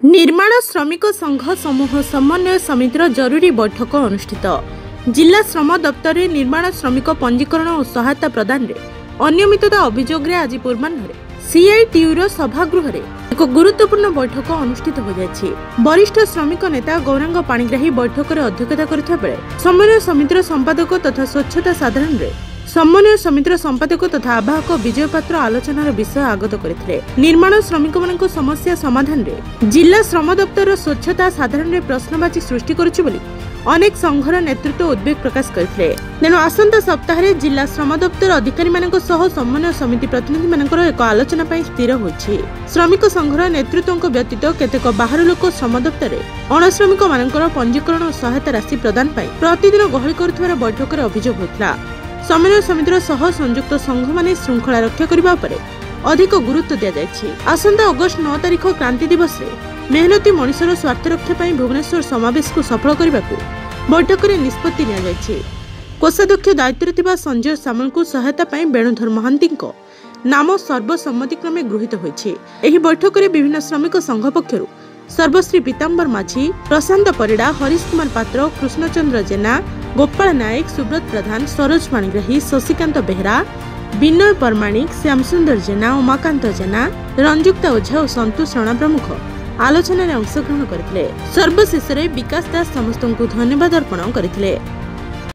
निर्माण श्रमिक संघ समूह समन्वय समितिर जरूरी बैठक अनुष्ठित। जिला श्रम दफ्तर में निर्माण श्रमिक पंजीकरण और सहायता प्रदान रे अनियमितता अभियोग आज पूर्वाह्न सीआईटीयू सभागृह एक गुरुत्वपूर्ण बैठक अनुष्ठित हो जायछि। वरिष्ठ श्रमिक नेता गौरांग पाणिग्राही बैठक में अध्यक्षता करथिबा बेले समन्वय समितिर संपादक तथा स्वच्छता साधारण रे समन्वय समितिर संपादक तथा आवाहक विजय पात्र आलोचनार विषय आगत करथिले। निर्माण श्रमिक मानक समस्या समाधान रे जिला श्रम दफ्तर स्वच्छता साधारण रे प्रश्नवाची सृष्टि करुछि बोली अनेक संघर नेतृत्व उद्वेग प्रकाश करथिले। तेणु आसंता सप्ताह जिला श्रम दफ्तर अधिकारी मानक सह समन्वय समिति प्रतिनिधि मानकर एक आलोचना पई स्थिर होइछि। श्रमिक संघर नेतृत्वक व्यतीत केतेक बाहर लोक श्रम दफ्तर अणश्रमिक मानकर पंजीकरण और सहायता राशि प्रदान पई प्रतिदिन गहଳି करुथिबार बैठक में अभियोग होइतला। समन्वय समितिर सह संयुक्त संघ माने श्रृंखला रक्षा करबा उपरे अधिक गुरुत्व दिया जायछि। आसंता अगस्त 9 तारिख क्रांति दिवस रे मेहनती मनुष्यर स्वार्थ रक्षा पई भुवनेश्वर समावेश को सफल करने बैठक में निष्पत्ति निया जायछि। कोषाध्यक्ष दायित्व थिबा संजय सामल को सहायता पई वेणुधर महांती नाम सर्वसम्मतिक्रमे गृहीत होइछि। एही बैठक में विभिन्न श्रमिक संघ पक्षरु सर्वश्री पीताम्बर माझी, प्रशांत परिडा, हरीश कुमार पात्र, कृष्णचंद्र जेना, गोपाल नायक, सुब्रत प्रधान, सरोज पाणिग्राही, शशिकांत बेहरा, विनय परमाणिक, श्यामसुंदर जेना, उमाकांत जेना, रंजुक्ता ओझा और संतोष राणा प्रमुख आलोचना में अंशग्रहण करथिले। सर्वशेष विकास दास समस्त को धन्यवाद अर्पण करथिले।